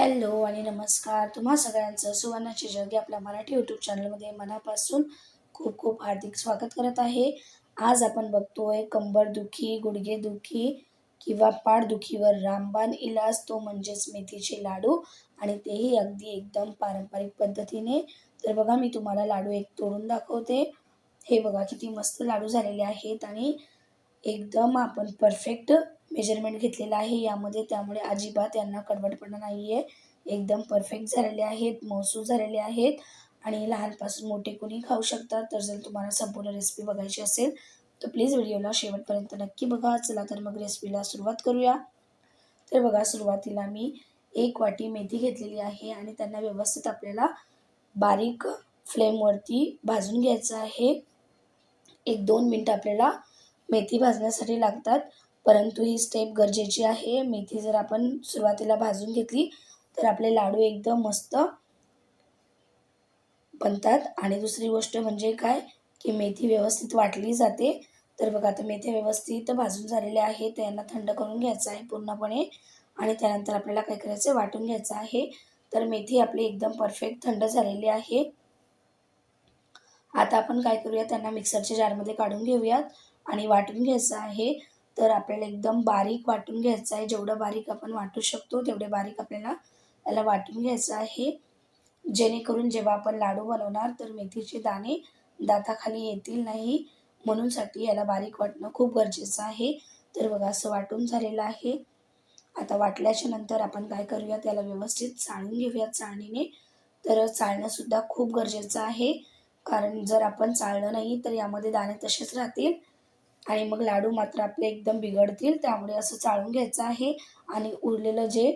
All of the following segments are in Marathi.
हॅलो आणि नमस्कार. तुम्हा सगळ्यांचं सुवर्णाची जग या आपल्या मराठी यूट्यूब चॅनलमध्ये मनापासून खूप खूप हार्दिक स्वागत करत आहे. आज आपण बघतोय कंबरदुखी, गुडघेदुखी किंवा पाठदुखीवर रामबाण इलाज तो म्हणजेच मेथीचे लाडू आणि तेही अगदी एकदम पारंपरिक पद्धतीने. तर बघा मी तुम्हाला लाडू एक तोडून दाखवते. हे बघा किती मस्त लाडू झालेले आहेत आणि एकदम आपण परफेक्ट मेजरमेंट घेतलेलं आहे यामध्ये, त्यामुळे अजिबात यांना कडवटपणा नाही आहे. एकदम परफेक्ट झालेले आहेत, मऊसूत झालेले आहेत आणि लहानपासून मोठे कोणी खाऊ शकतात. तर जर तुम्हाला संपूर्ण रेसिपी बघायची असेल तर प्लीज व्हिडिओला शेवटपर्यंत नक्की बघा. चला तर मग रेसिपीला सुरुवात करूया. तर बघा सुरुवातीला मी 1 वाटी मेथी घेतलेली आहे आणि त्यांना व्यवस्थित आपल्याला बारीक फ्लेमवरती भाजून घ्यायचं आहे. 1-2 मिनटं आपल्याला मेथी भाजण्यासाठी लागतात, परंतु ही स्टेप गरजेची आहे. मेथी जर आपण सुरुवातीला भाजून घेतली तर आपले लाडू एकदम मस्त बनतात. आणि दुसरी गोष्ट म्हणजे काय, की मेथी व्यवस्थित वाटली जाते. तर बघा आता मेथी व्यवस्थित भाजून झालेल्या आहेत, तर यांना थंड करून घ्यायचं आहे पूर्णपणे आणि त्यानंतर आपल्याला काय करायचं आहे, वाटून घ्यायचं आहे. तर मेथी आपली एकदम परफेक्ट थंड झालेली आहे. आता आपण काय करूया, त्यांना मिक्सरच्या जारमध्ये काढून घेऊयात आणि वाटून घ्यायचं आहे. तर आपल्याला एकदम बारीक वाटून घ्यायचं आहे. जेवढं बारीक आपण वाटू शकतो तेवढे बारीक आपल्याला याला वाटून घ्यायचं आहे. जेणेकरून जेव्हा आपण लाडू बनवणार तर मेथीचे दाणे दाताखाली येतील नाही, म्हणूनसाठी याला बारीक वाटणं खूप गरजेचं आहे. तर बघा असं वाटून झालेलं आहे. आता वाटल्याच्या नंतर आपण काय करूया, त्याला व्यवस्थित चाळून घेऊयात चाळणीने. तर चाळणंसुद्धा खूप गरजेचं आहे, कारण जर आपण चाळलं नाही तर यामध्ये दाणे तसेच राहतील आणि मग लाडू मात्र आपले एकदम बिघडतील. त्यामुळे असं चाळून घ्यायचं आहे आणि उरलेलं जे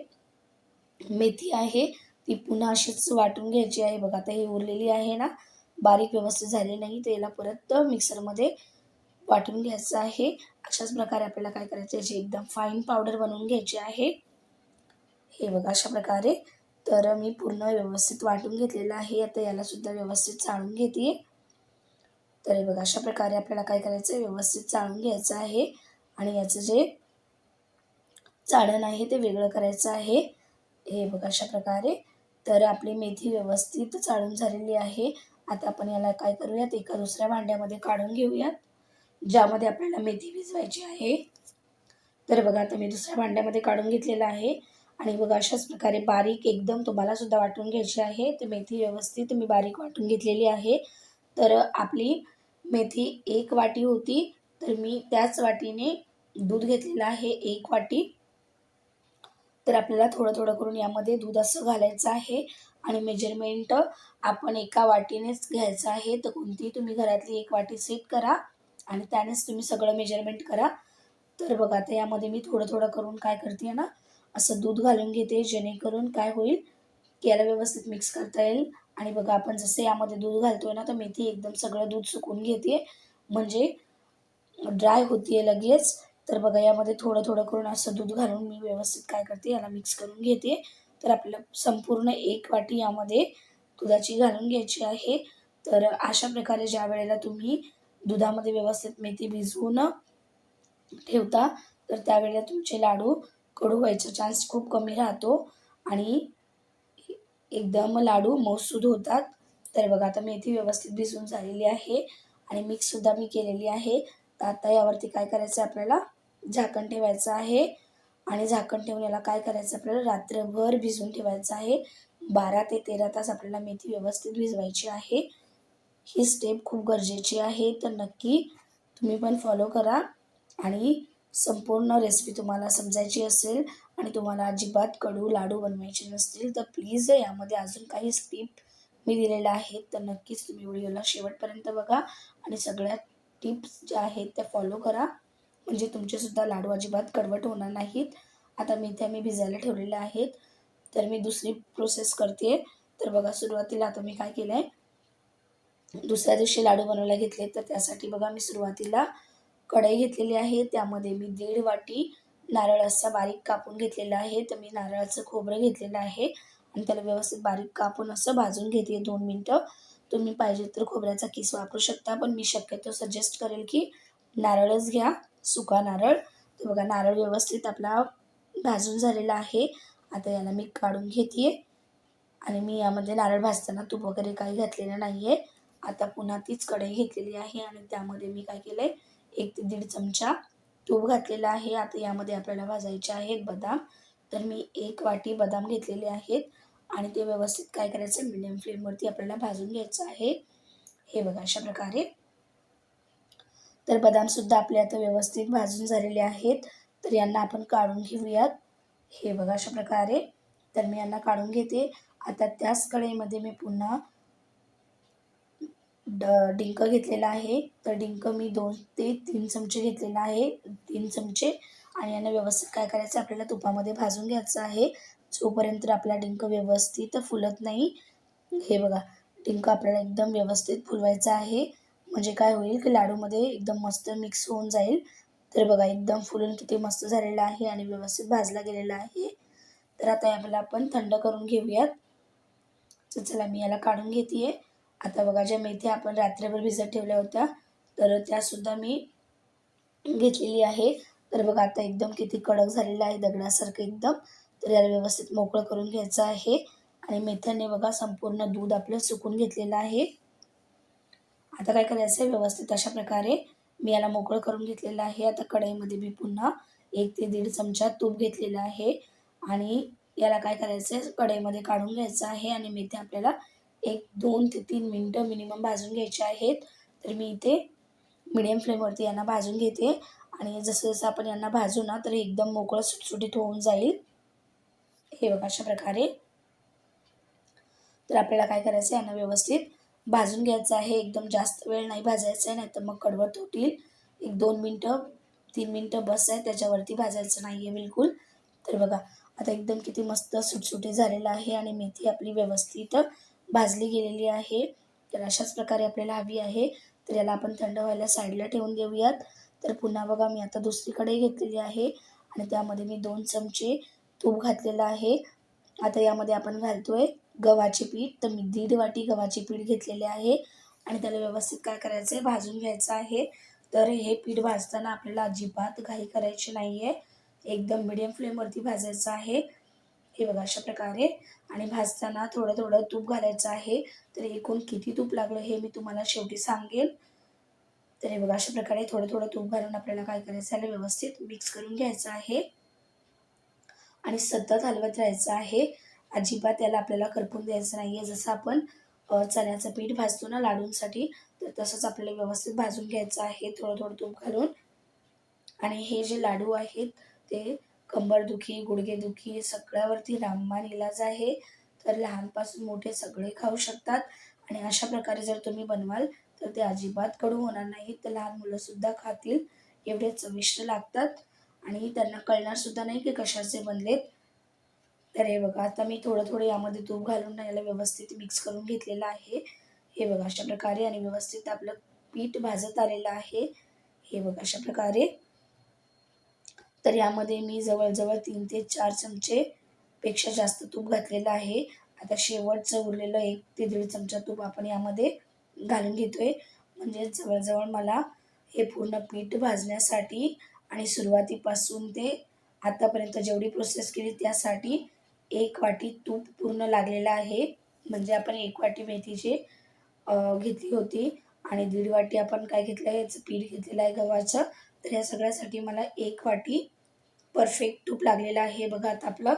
मेथी आहे ती पुन्हा अशीच वाटून घ्यायची आहे. बघा आता ही उरलेली आहे ना, बारीक व्यवस्थित झाली नाही, तर याला परत मिक्सरमध्ये वाटून घ्यायचं आहे. अशाच प्रकारे आपल्याला काय करायचं, याची एकदम फाईन पावडर बनवून घ्यायची आहे. हे बघा अशा प्रकारे. तर मी पूर्ण व्यवस्थित वाटून घेतलेलं आहे. आता याला सुद्धा व्यवस्थित चाळून घेते. तर हे बघा अशा प्रकारे आपल्याला काय करायचं आहे, व्यवस्थित चाळून घ्यायचं आहे आणि याचं जे चाळण आहे ते वेगळं करायचं आहे. हे बघा अशा प्रकारे. तर आपली मेथी व्यवस्थित चाळून झालेली आहे. आता आपण याला काय करूयात, एका दुसऱ्या भांड्यामध्ये काढून घेऊयात, ज्यामध्ये आपल्याला मेथी भिजवायची आहे. तर बघा आता मी दुसऱ्या भांड्यामध्ये काढून घेतलेलं आहे आणि बघा अशाच प्रकारे बारीक एकदम तुम्हाला सुद्धा वाटून घ्यायची आहे. तर मेथी व्यवस्थित मी बारीक वाटून घेतलेली आहे. तर आपली मेथी 1 वाटी होती, तर मी त्याच वाटीने दूध घेतलेलं आहे 1 वाटी. तर आपल्याला थोडं-थोडं करून यामध्ये दूध असं घालायचं आहे आणि मेजरमेंट आपण एका वाटीनेच घ्यायचं आहे. तर कोणतीही तुम्ही घरातली 1 वाटी सेट करा आणि त्यानेच तुम्ही सगळं मेजरमेंट करा. तर बघा आता यामध्ये मी थोडं-थोडं करून काय करते ना, असं दूध घालून घेते, जेणेकरून काय होईल, की याला व्यवस्थित मिक्स करता येईल. आणि बघा आपण जसं यामध्ये दूध घालतोय ना, तर मेथी एकदम सगळं दूध सुकून घेते, म्हणजे ड्राय होतीये लगेच. तर बघा यामध्ये थोडं-थोडं करून असं दूध घालून मी व्यवस्थित काय करते, याला मिक्स करून घेते. तर आपल्याला संपूर्ण 1 वाटी यामध्ये दुधाची घालून घ्यायची आहे. तर अशा प्रकारे ज्यावेळेला तुम्ही दुधामध्ये व्यवस्थित मेथी भिजवून ठेवता, तर त्यावेळेला तुमचे लाडू कडू व्हायचा चान्स खूप कमी राहतो आणि एकदम लाडू मऊसूद होतात. तर बघा आता मेथी व्यवस्थित भिजवून झालेली आहे आणि मिक्ससुद्धा मी केलेली आहे. तर आता यावरती काय करायचं आहे, आपल्याला झाकण ठेवायचं आहे आणि झाकण ठेवून याला काय करायचं, आपल्याला रात्रभर भिजवून ठेवायचं आहे. 12 ते 13 तास आपल्याला मेथी व्यवस्थित भिजवायची आहे. ही स्टेप खूप गरजेची आहे. तर नक्की तुम्ही पण फॉलो करा आणि संपूर्ण रेसिपी तुम्हाला समजायची असेल आणि तुम्हाला अजिबात कडू लाडू बनवायचे नसतील, तर प्लीज यामध्ये अजून काही टिप मी दिलेल्या आहेत. तर नक्कीच तुम्ही व्हिडिओला शेवटपर्यंत बघा आणि सगळ्या टिप्स ज्या आहेत त्या फॉलो करा, म्हणजे तुमचेसुद्धा लाडू अजिबात कडवट होणार नाहीत. आता मेथ्या मी भिजायला ठेवलेल्या आहेत. तर मी दुसरी प्रोसेस करते. तर बघा सुरुवातीला आता मी काय केलं आहे, दुसऱ्या दिवशी लाडू बनवायला घेतले. तर त्यासाठी बघा मी सुरुवातीला कढई घेतलेली आहे. त्यामध्ये मी 1.5 वाटी नारळ असा बारीक कापून घेतलेला आहे. तर मी नारळाचं खोबरं घेतलेलं आहे आणि त्याला व्यवस्थित बारीक कापून असं भाजून घेते 2 मिनिटं. तुम्ही पाहिजे तर खोबऱ्याचा किस वापरू शकता, पण मी शक्यतो सजेस्ट करेल की नारळच घ्या, सुका नारळ. तर बघा नारळ व्यवस्थित आपला भाजून झालेला आहे. आता याला मी काढून घेते आणि मी यामध्ये नारळ भाजताना तूप वगैरे काही घातलेलं नाही आहे. आता पुन्हा तीच कढई घेतलेली आहे आणि त्यामध्ये मी काय केलं आहे, 1 ते 1.5 चमचा तूप घातलेलं आहे. आता यामध्ये आपल्याला भाजायचे आहेत बदाम. तर मी 1 वाटी बदाम घेतलेले आहेत आणि ते व्यवस्थित काय करायचं, मीडियम फ्लेमवरती आपल्याला भाजून घ्यायचं आहे. हे बघा अशा प्रकारे. तर बदामसुद्धा आपले आता व्यवस्थित भाजून झालेले आहेत. तर यांना आपण काढून घेऊयात. हे बघा अशा प्रकारे. तर मी यांना काढून घेते. आता त्याच कढईमध्ये मी पुन्हा डिंक घेतलेला आहे. तर डिंक मी 2 ते 3 चमचे घेतलेला आहे. 3 चमचे. आणि यांना व्यवस्थित काय करायचं, आपल्याला तुपामध्ये भाजून घ्यायचं आहे. जोपर्यंत आपला डिंक व्यवस्थित फुलत नाही. हे बघा, डिंक आपल्याला एकदम व्यवस्थित फुलवायचा आहे. म्हणजे काय होईल की लाडूमध्ये एकदम मस्त मिक्स होऊन जाईल. तर बघा एकदम फुलून किती मस्त झालेला आहे आणि व्यवस्थित भाजला गेलेला आहे. तर आता याला आपण थंड करून घेऊयात. तर चला मी याला काढून घेते. आता बघा, ज्या मेथ्या आपण रात्रभर भिजत ठेवल्या होत्या, तर त्यासुद्धा मी घेतलेली आहे. तर बघा आता एकदम किती कडक झालेलं आहे, दगडासारखं एकदम. तर याला व्यवस्थित मोकळं करून घ्यायचं आहे आणि मेथ्याने बघा संपूर्ण दूध आपलं सुकून घेतलेलं आहे. आता काय करायचं आहे, व्यवस्थित अशा प्रकारे मी याला मोकळं करून घेतलेलं आहे. आता कढईमध्ये मी पुन्हा 1 ते 1.5 चमचा तूप घेतलेलं आहे आणि याला काय करायचं आहे, कढईमध्ये काढून घ्यायचं आहे आणि मेथ्या आपल्याला 2 ते 3 मिनिटं मिनिमम भाजून घ्यायच्या आहेत. तर मी इथे मीडियम फ्लेमवरती यांना भाजून घेते आणि जसं जसं आपण यांना भाजू ना, तर एकदम मोकळं सुटसुटीत होऊन जाईल. हे बघा अशा प्रकारे. तर आपल्याला काय करायचं आहे, यांना व्यवस्थित भाजून घ्यायचं आहे. एकदम जास्त वेळ नाही भाजायचं आहे, नाहीतर मग कडवट होतील. 1-2 मिनटं, 3 मिनटं बस आहे, त्याच्यावरती भाजायचं नाही आहे बिलकुल. तर बघा आता एकदम किती मस्त सुटसुटीत झालेलं आहे आणि मेथी आपली व्यवस्थित भाजली गेलेली आहे. तर अशाच प्रकारे आपल्याला हवी आहे. तर याला आपण थंड व्हायला साईडला ठेवून देऊयात. तर पुन्हा बघा, मी आता दुसरी कढई घेतलेली आहे आणि त्यामध्ये मी 2 चमचे तूप घातलेलं आहे. आता यामध्ये आपण घालतोय गव्हाचे पीठ. तर मी 1.5 वाटी गव्हाचे पीठ घेतलेले आहे आणि त्याला व्यवस्थित काय करायचं आहे, भाजून घ्यायचं आहे. तर हे पीठ भाजताना आपल्याला अजिबात घाई करायची नाही आहे. एकदम मीडियम फ्लेमवरती भाजायचं आहे. हे बघा अशा प्रकारे. आणि भाजताना थोडं थोडं तूप घालायचं आहे. तर एकूण किती तूप लागलं हे मी तुम्हाला शेवटी सांगेन. तर हे बघा अशा प्रकारे थोडं थोडं तूप घालून आपल्याला काय करायचं आहे, व्यवस्थित मिक्स करून घ्यायचं आहे आणि सतत हलवत राहायचं आहे. अजिबात त्याला आपल्याला करपून द्यायचं नाही आहे. जसं आपण चण्याचं पीठ भाजतो ना लाडूंसाठी, तर तसंच आपल्याला व्यवस्थित भाजून घ्यायचं आहे थोडं थोडं तूप घालून. आणि हे जे लाडू आहेत ते कंबरदुखी, गुडघेदुखी सगळ्यावरती रामबाण इलाज आहे. तर लहानपासून मोठे सगळे खाऊ शकतात आणि अशा प्रकारे जर तुम्ही बनवाल तर ते अजिबात कडू होणार नाही. तर लहान मुलंसुद्धा खातील, एवढे चविष्ट लागतात आणि त्यांना कळणारसुद्धा नाही की कशाचे बनलेत. तर हे बघा, आता मी थोडं थोडं यामध्ये तूप घालून याला व्यवस्थित मिक्स करून घेतलेलं आहे. हे बघा अशा प्रकारे. आणि व्यवस्थित आपलं पीठ भाजत आलेलं आहे. हे बघा अशा प्रकारे. तर यामध्ये मी जवळजवळ 3 ते 4 चमचे पेक्षा जास्त तूप घातलेलं आहे. आता शेवटचं उरलेलं 1 ते 1.5 चमचा तूप आपण यामध्ये घालून घेतोय. म्हणजे जवळजवळ मला हे पूर्ण पीठ भाजण्यासाठी आणि सुरुवातीपासून ते आतापर्यंत जेवढी प्रोसेस केली त्यासाठी 1 वाटी तूप पूर्ण लागलेलं आहे. म्हणजे आपण 1 वाटी मेथीची घेतली होती आणि 1.5 वाटी आपण काय घेतलं आहे, याचं पीठ घेतलेलं आहे गव्हाचं. तर या सगळ्यासाठी मला 1 वाटी परफेक्ट तूप लागलेलं आहे. बघा आता आपलं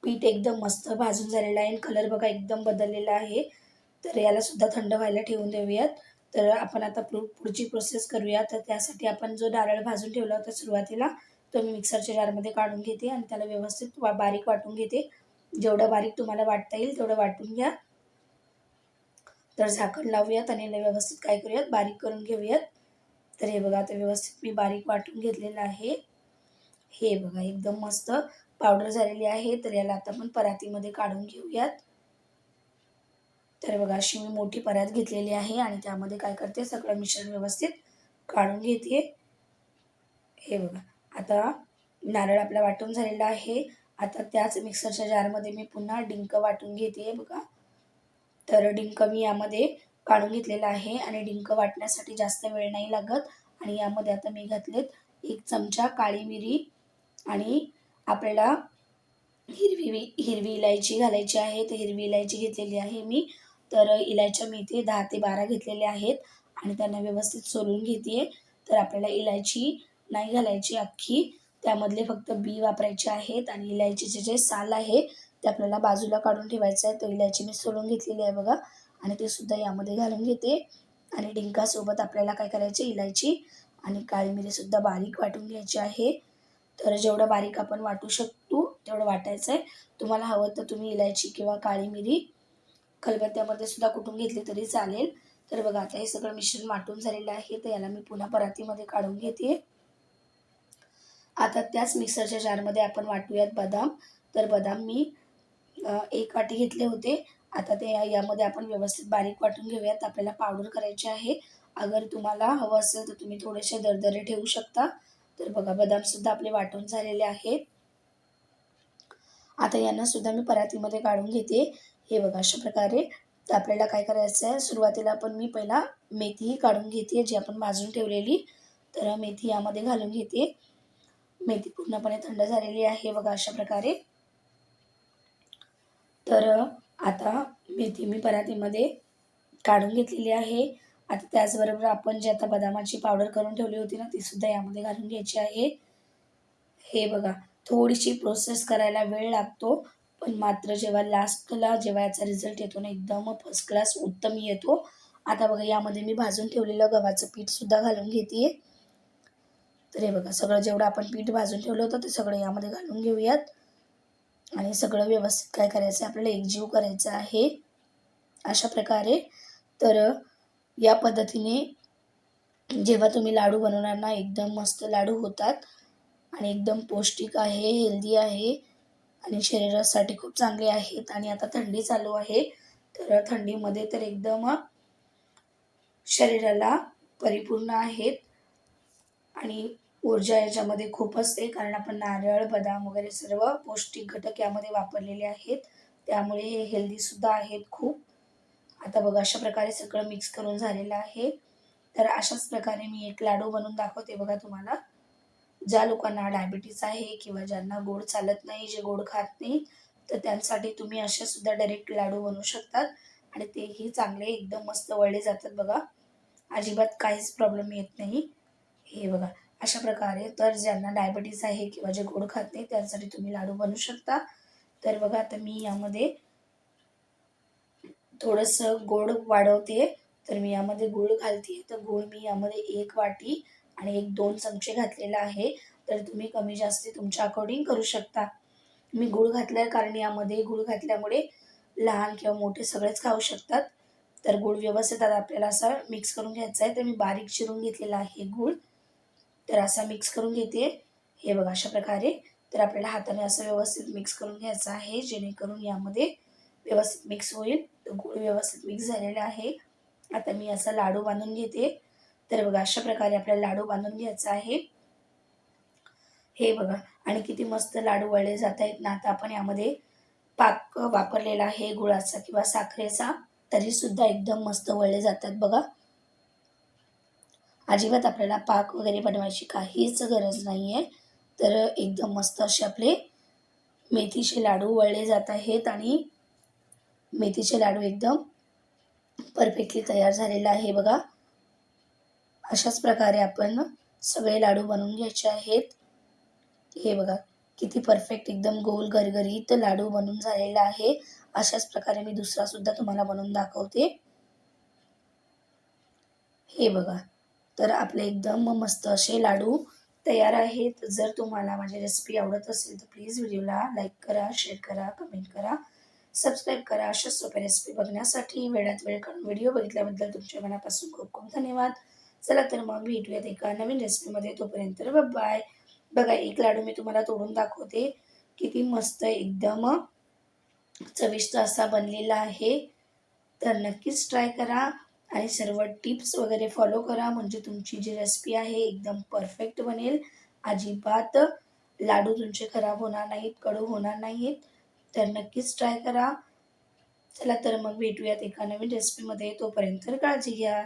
पीठ एकदम मस्त भाजून झालेलं आहे आणि कलर बघा एकदम बदललेला आहे. तर यालासुद्धा थंड व्हायला ठेवून देऊयात. तर आपण आता पुढची प्रोसेस करूया. तर त्यासाठी आपण जो नारळ भाजून ठेवला होता सुरुवातीला, तो मी मिक्सरच्या जारमध्ये काढून घेते आणि त्याला व्यवस्थित बारीक वाटून घेते. जेवढं बारीक तुम्हाला वाटता येईल तेवढं वाटून घ्या. तर झाकण लावूयात आणि याला व्यवस्थित काय करूयात, बारीक करून घेऊयात. तर हे बघा आता व्यवस्थित मी बारीक वाटून घेतलेलं आहे. हे बघा एकदम मस्त पावडर झालेली आहे. तर याला आता आपण परातीमध्ये काढून घेऊयात. तर बघा अशी मी मोठी परात घेतलेली आहे आणि त्यामध्ये काय करते, सगळं मिश्रण व्यवस्थित काढून घेते. हे बघा आता नारळ आपला वाटून झालेला आहे. आता त्याच मिक्सरच्या जारमध्ये मी पुन्हा डिंक वाटून घेते. बघा, तर डिंक मी यामध्ये काढून घेतलेला आहे आणि डिंक वाटण्यासाठी जास्त वेळ नाही लागत. आणि यामध्ये आता मी घातलेत 1 चमचा काळी मिरी आणि आपल्याला हिरवी इलायची घालायची आहे. तर हिरवी इलायची घेतलेली आहे मी. तर इलायच्या मी इथे 10 ते 12 घेतलेल्या आहेत आणि त्यांना व्यवस्थित सोलून घेते आहे. तर आपल्याला इलायची नाही घालायची अख्खी, त्यामधले फक्त बी वापरायचे आहेत आणि इलायचीचे जे साल आहे ते आपल्याला बाजूला काढून ठेवायचं आहे. तर इलायची मी सोलून घेतलेली आहे बघा आणि ते सुद्धा यामध्ये घालून घेते आणि डिंकासोबत आपल्याला काय करायचे, इलायची आणि काळी मिरीसुद्धा बारीक वाटून घ्यायची आहे. तर जेवढं बारीक आपण वाटू शकतो तेवढं वाटायचं आहे. तुम्हाला हवं तर तुम्ही इलायची किंवा काळी मिरी खलबत्त्यामध्ये सुद्धा कुटून घेतली तरी चालेल. तर बघा आता हे सगळं मिश्रण वाटून झालेलं आहे. तर याला मी पुन्हा परातीमध्ये काढून घेते. आता त्याच मिक्सरच्या जारमध्ये आपण वाटूयात बदाम. तर बदाम मी 1 वाटी घेतले होते. आता ते यामध्ये आपण व्यवस्थित बारीक वाटून घेऊयात. आपल्याला पावडर करायची आहे. अगर तुम्हाला हवं असेल तर तुम्ही थोडेसे दरदरे ठेवू शकता. तर बघा बदामसुद्धा आपले वाटून झालेले आहेत. आता यांना सुद्धा मी परातीमध्ये काढून घेते. हे बघा अशा प्रकारे. तर आपल्याला काय करायचं आहे, सुरुवातीला आपण मी पहिला मेथी काढून घेते जी आपण भाजून ठेवलेली. तर मेथी यामध्ये घालून घेते. मेथी पूर्णपणे थंड झालेली आहे बघा अशा प्रकारे. तर आता मेथी मी परातीमध्ये काढून घेतलेली आहे. आता त्याचबरोबर आपण जे आता बदामाची पावडर करून ठेवली होती ना, ती सुद्धा यामध्ये घालून घ्यायची आहे. हे बघा, थोडीशी प्रोसेस करायला वेळ लागतो, पण मात्र जेव्हा लास्टला जेव्हा याचा रिझल्ट येतो ना, एकदम फर्स्ट क्लास उत्तम येतो. आता बघा यामध्ये मी भाजून ठेवलेलं गव्हाचं पीठसुद्धा घालून घेते. तर हे बघा सगळं जेवढं आपण पीठ भाजून ठेवलं होतं ते सगळं यामध्ये घालून घेऊयात आणि सगळं व्यवस्थित काय करायचं आहे, आपल्याला एकजीव करायचं आहे अशा प्रकारे. तर या पद्धतीने जेव्हा तुम्ही लाडू बनवणार ना, एकदम मस्त लाडू होतात आणि एकदम पौष्टिक आहे, हेल्दी आहे आणि शरीरासाठी खूप चांगले आहेत. आणि आता थंडी चालू आहे, तर थंडीमध्ये तर एकदम शरीराला परिपूर्ण आहेत आणि ऊर्जा याच्यामध्ये खूप असते, कारण आपण नारळ, बदाम वगैरे सर्व पौष्टिक घटक यामध्ये वापरलेले आहेत. त्यामुळे हे हेल्दीसुद्धा आहेत खूप. आता बघा अशा प्रकारे सगळं मिक्स करून झालेलं आहे. तर अशाच प्रकारे मी एक लाडू बनवून दाखवते बघा तुम्हाला. ज्या लोकांना डायबिटीज आहे किंवा ज्यांना गोड चालत नाही, जे गोड खात नाही, तर त्यांसाठी तुम्ही असे सुद्धा डायरेक्ट लाडू बनवू शकतात आणि तेही चांगले एकदम मस्त वळले जातात बघा. अजिबात काहीच प्रॉब्लेम येत नाही. हे बघा अशा प्रकारे. तर ज्यांना डायबिटीज आहे किंवा जे गोड खात नाही त्यांसाठी तुम्ही लाडू बनवू शकता. तर बघा आता मी यामध्ये थोडंसं गोड वाढवते. तर मी यामध्ये गूळ घालते. तर गूळ मी यामध्ये 1 वाटी आणि 1-2 चमचे घातलेला आहे. तर तुम्ही कमी जास्ती तुमच्या अकॉर्डिंग करू शकता. मी गूळ घातलाय कारण यामध्ये गूळ घातल्यामुळे लहान किंवा मोठे सगळेच खाऊ शकतात. तर गूळ व्यवस्थित आता आपल्याला असा मिक्स करून घ्यायचा आहे. तर मी बारीक चिरून घेतलेला आहे गूळ. तर असा मिक्स करून घेते. हे बघा अशा प्रकारे. तर आपल्याला हाताने असं व्यवस्थित मिक्स करून घ्यायचं आहे, जेणेकरून यामध्ये व्यवस्थित मिक्स होईल. तर गूळ व्यवस्थित मिक्स झालेला आहे. आता मी असा लाडू बांधून घेते. तर बघा अशा प्रकारे आपल्याला लाडू बांधून घ्यायचा आहे. हे बघा आणि किती मस्त लाडू वळले जात आहेत ना. आता आपण यामध्ये पाक वापरलेला आहे गुळाचा किंवा साखरेचा, तरीसुद्धा एकदम मस्त वळले जातात बघा. अजिबात आपल्याला पाक वगैरे बनवायची काहीच गरज नाही आहे. तर एकदम मस्त असे आपले मेथीचे लाडू वळले जात आहेत आणि मेथीचे लाडू एकदम परफेक्टली तयार झालेला आहे बघा. अशाच प्रकारे आपण सगळे लाडू बनवून घ्यायचे आहेत. हे बघा किती परफेक्ट एकदम गोल गरगरीत लाडू बनून झालेला आहे. अशाच प्रकारे मी दुसरा सुद्धा तुम्हाला बनवून दाखवते. हे बघा. तर आपले एकदम मस्त असे लाडू तयार आहेत. जर तुम्हाला माझी रेसिपी आवडत असेल तर प्लीज व्हिडिओला लाईक करा, शेअर करा, कमेंट करा, सबस्क्राईब करा. अशाच सोप्या रेसिपी बघण्यासाठी वेळात वेळ काढून व्हिडिओ बघितल्याबद्दल तुमच्या मनापासून खूप खूप धन्यवाद. चला तर मग भेटूयात एका नवीन रेसिपीमध्ये. तोपर्यंत बाय. बघा एक लाडू मी तुम्हाला तोडून दाखवते. किती मस्त एकदम चविष्ट असा बनलेला आहे. तर नक्कीच ट्राय करा आणि सर्व टिप्स वगैरे फॉलो करा, म्हणजे तुमची जी रेसिपी आहे एकदम परफेक्ट बनेल. अजिबात लाडू तुमचे खराब होणार नाहीत, कडू होणार नाहीत. तर नक्कीच ट्राय करा. चला तर मग भेटूयात एका नवीन रेसिपीमध्ये. तोपर्यंत काळजी घ्या.